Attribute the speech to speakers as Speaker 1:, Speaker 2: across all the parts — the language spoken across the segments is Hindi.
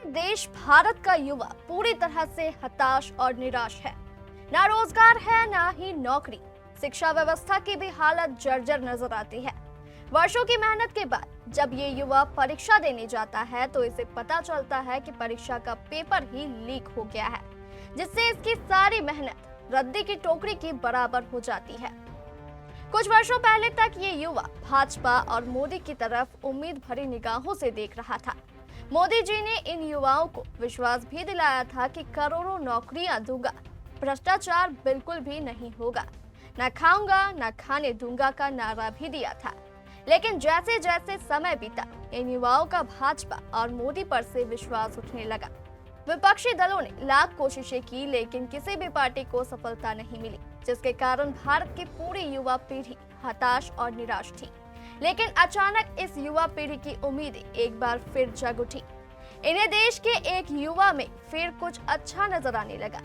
Speaker 1: देश भारत का युवा पूरी तरह से हताश और निराश है। ना रोजगार है, ना ही नौकरी। शिक्षा व्यवस्था की भी हालत जर्जर नजर आती है। वर्षों की मेहनत के बाद जब ये युवा परीक्षा देने जाता है तो इसे पता चलता है कि परीक्षा का पेपर ही लीक हो गया है, जिससे इसकी सारी मेहनत रद्दी की टोकरी की बराबर हो जाती है। कुछ वर्षों पहले तक ये युवा भाजपा और मोदी की तरफ उम्मीद भरी निगाहों से देख रहा था। मोदी जी ने इन युवाओं को विश्वास भी दिलाया था कि करोड़ों नौकरियां दूंगा, भ्रष्टाचार बिल्कुल भी नहीं होगा, न खाऊंगा न खाने दूंगा का नारा भी दिया था। लेकिन जैसे जैसे समय बीता, इन युवाओं का भाजपा और मोदी पर से विश्वास उठने लगा। विपक्षी दलों ने लाख कोशिशें की, लेकिन किसी भी पार्टी को सफलता नहीं मिली, जिसके कारण भारत की पूरी युवा पीढ़ी हताश और निराश थी। लेकिन अचानक इस युवा पीढ़ी की उम्मीदें एक बार फिर जग उठी। इन्हें देश के एक युवा में फिर कुछ अच्छा नजर आने लगा।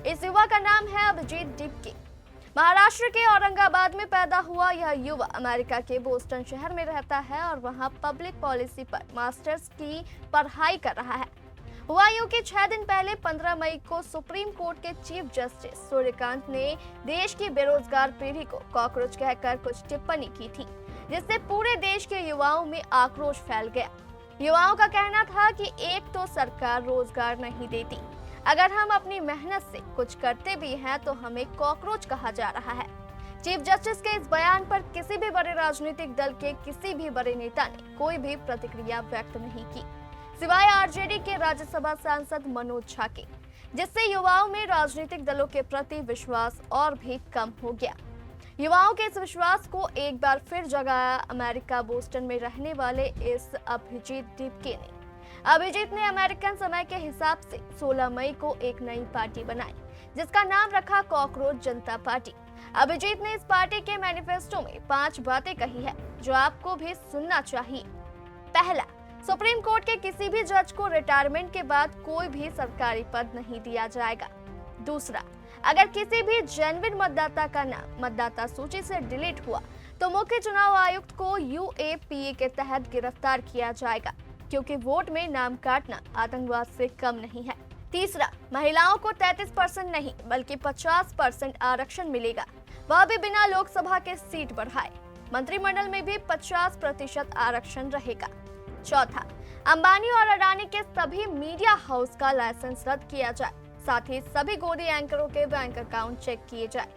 Speaker 1: इस युवा का नाम है अभिजीत डिपके। महाराष्ट्र के औरंगाबाद में पैदा हुआ यह युवा अमेरिका के बोस्टन शहर में रहता है और वहां पब्लिक पॉलिसी पर मास्टर्स की पढ़ाई कर रहा है। हुआ यूं कि 6 दिन पहले 15 मई को सुप्रीम कोर्ट के चीफ जस्टिस सूर्यकांत ने देश की बेरोजगार पीढ़ी को कॉकरोच कहकर कुछ टिप्पणी की थी, जिससे पूरे देश के युवाओं में आक्रोश फैल गया। युवाओं का कहना था कि एक तो सरकार रोजगार नहीं देती, अगर हम अपनी मेहनत से कुछ करते भी हैं तो हमें कॉकरोच कहा जा रहा है। चीफ जस्टिस के इस बयान पर किसी भी बड़े राजनीतिक दल के किसी भी बड़े नेता ने कोई भी प्रतिक्रिया व्यक्त नहीं की, सिवाय आरजेडी के राज्यसभा सांसद मनोज झा के, जिससे युवाओं में राजनीतिक दलों के प्रति विश्वास और भी कम हो गया। युवाओं के इस विश्वास को एक बार फिर जगाया अमेरिका बोस्टन में रहने वाले इस अभिजीत डिपके ने। अभिजीत ने अमेरिकन समय के हिसाब से 16 मई को एक नई पार्टी बनाई, जिसका नाम रखा कॉकरोच जनता पार्टी। अभिजीत ने इस पार्टी के मैनिफेस्टो में 5 बातें कही है जो आपको भी सुनना चाहिए। पहला, सुप्रीम कोर्ट के किसी भी जज को रिटायरमेंट के बाद कोई भी सरकारी पद नहीं दिया जाएगा। दूसरा, अगर किसी भी जेन्युइन मतदाता का नाम मतदाता सूची से डिलीट हुआ तो मुख्य चुनाव आयुक्त को यूएपीए के तहत गिरफ्तार किया जाएगा, क्योंकि वोट में नाम काटना आतंकवाद से कम नहीं है। तीसरा, महिलाओं को 33% नहीं बल्कि 50% आरक्षण मिलेगा, वह भी बिना लोकसभा के सीट बढ़ाए। मंत्रिमंडल में भी 50% आरक्षण रहेगा। चौथा, अंबानी और अडानी के सभी मीडिया हाउस का लाइसेंस रद्द किया जाए, साथ ही सभी गोदी एंकरों के बैंक अकाउंट चेक किए जाए।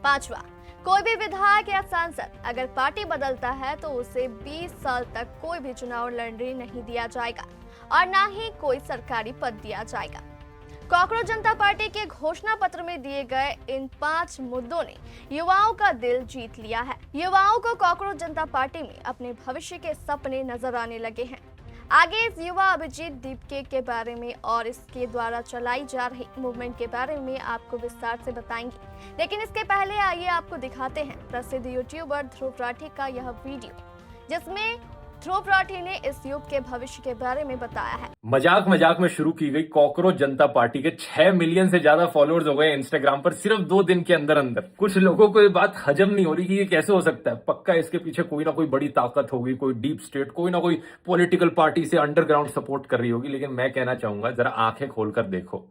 Speaker 1: पांचवा, कोई भी विधायक या सांसद अगर पार्टी बदलता है तो उसे 20 साल तक कोई भी चुनाव लड़ने नहीं दिया जाएगा और ना ही कोई सरकारी पद दिया जाएगा। कॉकरोच जनता पार्टी के घोषणा पत्र में दिए गए इन 5 मुद्दों ने युवाओं का दिल जीत लिया है। युवाओं को कॉकरोच जनता पार्टी में अपने भविष्य के सपने नजर आने लगे हैं। आगे इस युवा अभिजीत डिपके के बारे में और इसके द्वारा चलाई जा रही मूवमेंट के बारे में आपको विस्तार से बताएंगे, लेकिन इसके पहले आइए आपको दिखाते हैं प्रसिद्ध यूट्यूबर ध्रुव राठी का यह वीडियो, जिसमें ध्रुव राठी ने इस युग के भविष्य के बारे में बताया है।
Speaker 2: मजाक मजाक में शुरू की गई कॉकरोच जनता पार्टी के 6 मिलियन से ज्यादा फॉलोअर्स हो गए इंस्टाग्राम पर सिर्फ 2 दिन के अंदर अंदर। कुछ लोगों को ये बात हजम नहीं हो रही कि ये कैसे हो सकता है। पक्का इसके पीछे कोई ना कोई बड़ी ताकत होगी, कोई डीप स्टेट, कोई ना कोई पॉलिटिकल पार्टी से अंडरग्राउंड सपोर्ट कर रही होगी। लेकिन मैं कहना चाहूंगा, जरा आंखें खोलकर देखो,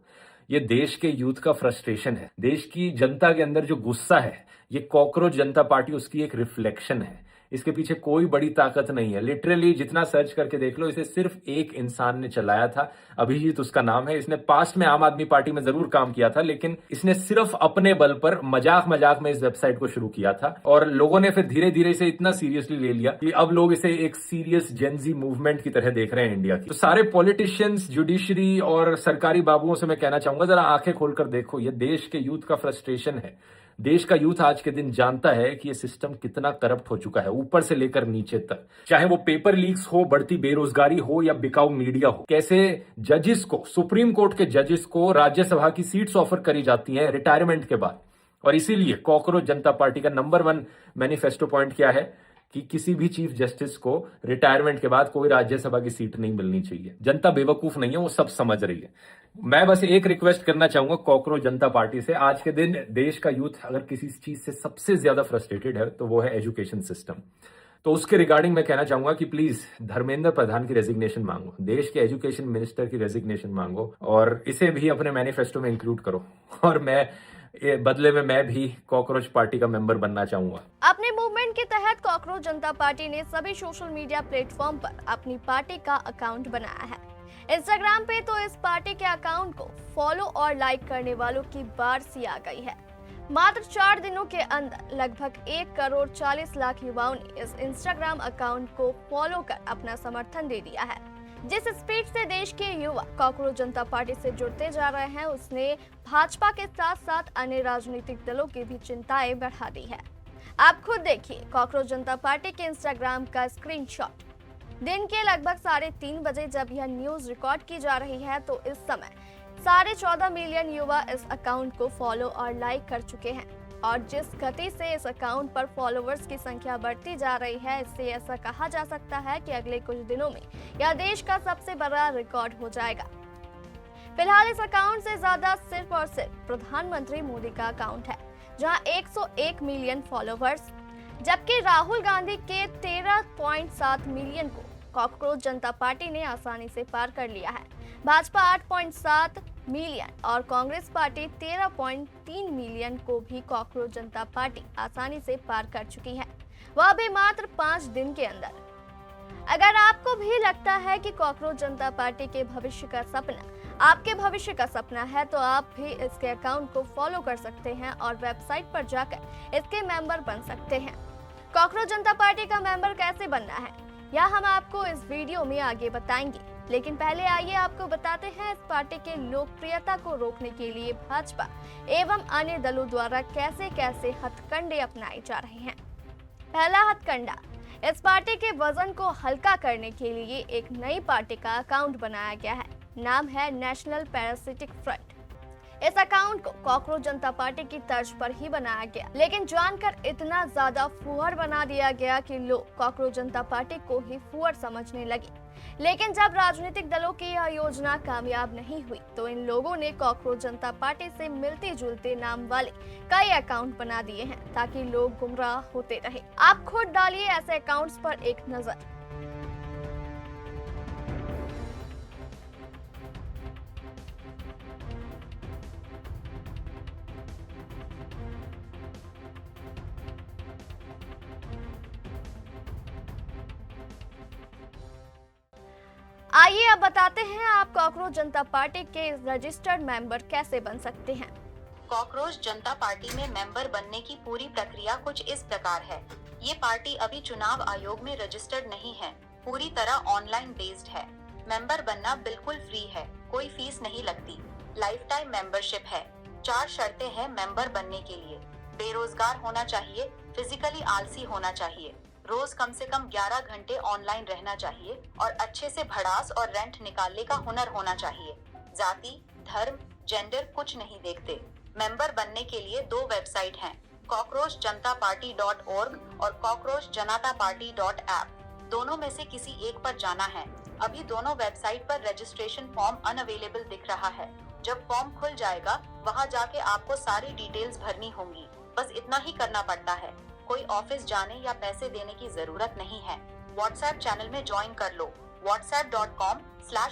Speaker 2: ये देश के यूथ का फ्रस्ट्रेशन है। देश की जनता के अंदर जो गुस्सा है, ये कॉकरोच जनता पार्टी उसकी एक रिफ्लेक्शन है। इसके पीछे कोई बड़ी ताकत नहीं है। लिटरली जितना सर्च करके देख लो, इसे सिर्फ एक इंसान ने चलाया था, अभिजीत उसका नाम है। इसने पास्ट में आम आदमी पार्टी में जरूर काम किया था, लेकिन इसने सिर्फ अपने बल पर मजाक मजाक में इस वेबसाइट को शुरू किया था और लोगों ने फिर धीरे धीरे इसे इतना सीरियसली ले लिया कि अब लोग इसे एक सीरियस जेनजी मूवमेंट की तरह देख रहे हैं इंडिया की। तो सारे पॉलिटिशियंस, जुडिशरी और सरकारी बाबुओं से मैं कहना चाहूंगा, जरा आंखें खोलकर देखो, ये देश के यूथ का फ्रस्ट्रेशन है। देश का यूथ आज के दिन जानता है कि ये सिस्टम कितना करप्ट हो चुका है, ऊपर से लेकर नीचे तक। चाहे वो पेपर लीक्स हो, बढ़ती बेरोजगारी हो या बिकाऊ मीडिया हो, कैसे जजेस को, सुप्रीम कोर्ट के जजेस को राज्यसभा की सीट्स ऑफर करी जाती हैं रिटायरमेंट के बाद। और इसीलिए कॉकरोच जनता पार्टी का नंबर 1 मैनिफेस्टो पॉइंट क्या है कि किसी भी चीफ जस्टिस को रिटायरमेंट के बाद कोई राज्यसभा की सीट नहीं मिलनी चाहिए। जनता बेवकूफ नहीं है, वो सब समझ रही है। मैं बस एक रिक्वेस्ट करना चाहूंगा कॉकरोच जनता पार्टी से, आज के दिन देश का यूथ अगर किसी चीज से सबसे ज्यादा फ्रस्ट्रेटेड है तो वो है एजुकेशन सिस्टम। तो उसके रिगार्डिंग मैं कहना चाहूंगा कि प्लीज धर्मेंद्र प्रधान की रेजिग्नेशन मांगो, देश के एजुकेशन मिनिस्टर की रेजिग्नेशन मांगो और इसे भी अपने मैनिफेस्टो में इंक्लूड करो। और बदले में मैं भी कॉकरोच पार्टी का मेंबर बनना चाहूंगा।
Speaker 1: अपने मूवमेंट के तहत कॉकरोच जनता पार्टी ने सभी सोशल मीडिया प्लेटफॉर्म पर अपनी पार्टी का अकाउंट बनाया है। इंस्टाग्राम पे तो इस पार्टी के अकाउंट को फॉलो और लाइक करने वालों की बारिश आ गई है। मात्र 4 दिनों के अंदर लगभग 1,40,00,000 युवाओं ने इस इंस्टाग्राम अकाउंट को फॉलो कर अपना समर्थन दे दिया है। जिस स्पीड से देश के युवा कॉकरोच जनता पार्टी से जुड़ते जा रहे हैं, उसने भाजपा के साथ साथ अन्य राजनीतिक दलों की भी चिंताएं बढ़ा दी है। आप खुद देखिए कॉकरोच जनता पार्टी के इंस्टाग्राम का स्क्रीनशॉट। दिन के लगभग 3:30 बजे जब यह न्यूज रिकॉर्ड की जा रही है तो इस समय 14.5 मिलियन युवा इस अकाउंट को फॉलो और लाइक कर चुके हैं। और जिस गति से इस अकाउंट पर फॉलोअर्स की संख्या बढ़ती जा रही है, इससे ऐसा कहा जा सकता है कि अगले कुछ दिनों में यह देश का सबसे बड़ा रिकॉर्ड हो जाएगा। फिलहाल इस अकाउंट से ज्यादा सिर्फ और सिर्फ प्रधानमंत्री मोदी का अकाउंट है, जहां 101 मिलियन फॉलोअर्स, जबकि राहुल गांधी के 13.7 मिलियन को कॉकरोच जनता पार्टी ने आसानी से पार कर लिया है। भाजपा 8.7 मिलियन और कांग्रेस पार्टी 13.3 मिलियन को भी कॉकरोच जनता पार्टी आसानी से पार कर चुकी है, वह भी मात्र 5 दिन के अंदर। अगर आपको भी लगता है कि कॉकरोच जनता पार्टी के भविष्य का सपना आपके भविष्य का सपना है, तो आप भी इसके अकाउंट को फॉलो कर सकते हैं और वेबसाइट पर जाकर इसके मेंबर बन सकते हैं। कॉकरोच जनता पार्टी का मेंबर कैसे बनना है, यह हम आपको इस वीडियो में आगे बताएंगे, लेकिन पहले आइए आपको बताते हैं इस पार्टी के लोकप्रियता को रोकने के लिए भाजपा एवं अन्य दलों द्वारा कैसे कैसे हथकंडे अपनाए जा रहे हैं। पहला हथकंडा, इस पार्टी के वजन को हल्का करने के लिए एक नई पार्टी का अकाउंट बनाया गया है। नाम है नेशनल पैरासिटिक फ्रंट। इस अकाउंट को कॉकरोच जनता पार्टी की तर्ज पर ही बनाया गया, लेकिन जानकर इतना ज्यादा फुहर बना दिया गया कि लोग कॉकरोच जनता पार्टी को ही फुहर समझने लगे। लेकिन जब राजनीतिक दलों की यह योजना कामयाब नहीं हुई तो इन लोगों ने कॉकरोच जनता पार्टी से मिलते जुलते नाम वाले कई अकाउंट बना दिए हैं ताकि लोग गुमराह होते रहे। आप खुद डालिए ऐसे अकाउंट्स पर एक नजर। आइए अब बताते हैं आप कॉकरोच जनता पार्टी के रजिस्टर्ड मेंबर कैसे बन सकते हैं।
Speaker 3: कॉकरोच जनता पार्टी में मेंबर बनने की पूरी प्रक्रिया कुछ इस प्रकार है। ये पार्टी अभी चुनाव आयोग में रजिस्टर्ड नहीं है, पूरी तरह ऑनलाइन बेस्ड है। मेंबर बनना बिल्कुल फ्री है, कोई फीस नहीं लगती, लाइफ टाइम मेंबरशिप है। 4 शर्तें हैं मेंबर बनने के लिए। बेरोजगार होना चाहिए, फिजिकली आलसी होना चाहिए, रोज कम से कम 11 घंटे ऑनलाइन रहना चाहिए और अच्छे से भड़ास और रेंट निकालने का हुनर होना चाहिए। जाति, धर्म, जेंडर कुछ नहीं देखते। मेंबर बनने के लिए 2 वेबसाइट हैं, cockroachjntaparty.org और cockroachjanataparty.app। दोनों में से किसी एक पर जाना है। अभी दोनों वेबसाइट पर रजिस्ट्रेशन फॉर्म अनअवेलेबल दिख रहा है। जब फॉर्म खुल जाएगा वहां जाके आपको सारी डिटेल्स भरनी होंगी। बस इतना ही करना पड़ता है, कोई ऑफिस जाने या पैसे देने की जरूरत नहीं है। व्हाट्सएप चैनल में ज्वाइन कर लो, whatsapp.com/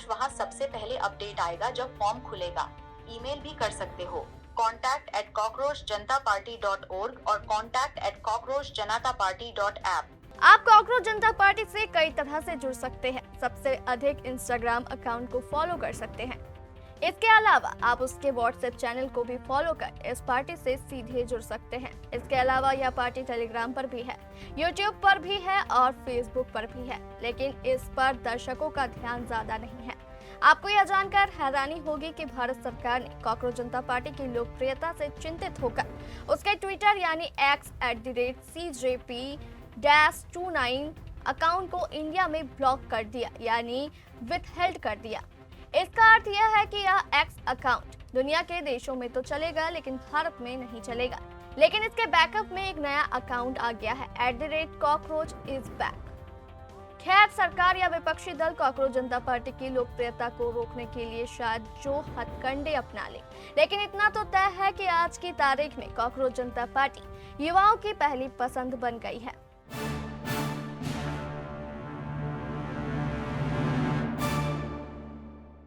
Speaker 3: वहाँ सबसे पहले अपडेट आएगा जब फॉर्म खुलेगा। ईमेल भी कर सकते हो, contact@cockroachjntaparty.org और contact@cockroachjanataparty.app।
Speaker 1: आप कॉकरोच जनता पार्टी से कई तरह से जुड़ सकते हैं। सबसे अधिक इंस्टाग्राम अकाउंट को फॉलो कर सकते हैं। इसके अलावा आप उसके व्हाट्सएप चैनल को भी फॉलो कर इस पार्टी से सीधे जुड़ सकते हैं। इसके अलावा यह पार्टी टेलीग्राम पर भी है, यूट्यूब पर भी है और फेसबुक पर भी है, लेकिन इस पर दर्शकों का ध्यान ज्यादा नहीं है। आपको यह जानकर हैरानी होगी कि भारत सरकार ने कॉकरोच जनता पार्टी की लोकप्रियता से चिंतित होकर उसके ट्विटर यानी x@CJP-29 अकाउंट को इंडिया में ब्लॉक कर दिया यानी विथहेल्ड कर दिया। इसका अर्थ यह है कि यह एक्स अकाउंट दुनिया के देशों में तो चलेगा लेकिन भारत में नहीं चलेगा। लेकिन इसके बैकअप में एक नया अकाउंट आ गया है, @cockroach-is-back। खैर, सरकार या विपक्षी दल कॉकरोच जनता पार्टी की लोकप्रियता को रोकने के लिए शायद जो हथकंडे अपना ले, लेकिन इतना तो तय है कि आज की तारीख में कॉकरोच जनता पार्टी युवाओं की पहली पसंद बन गई है।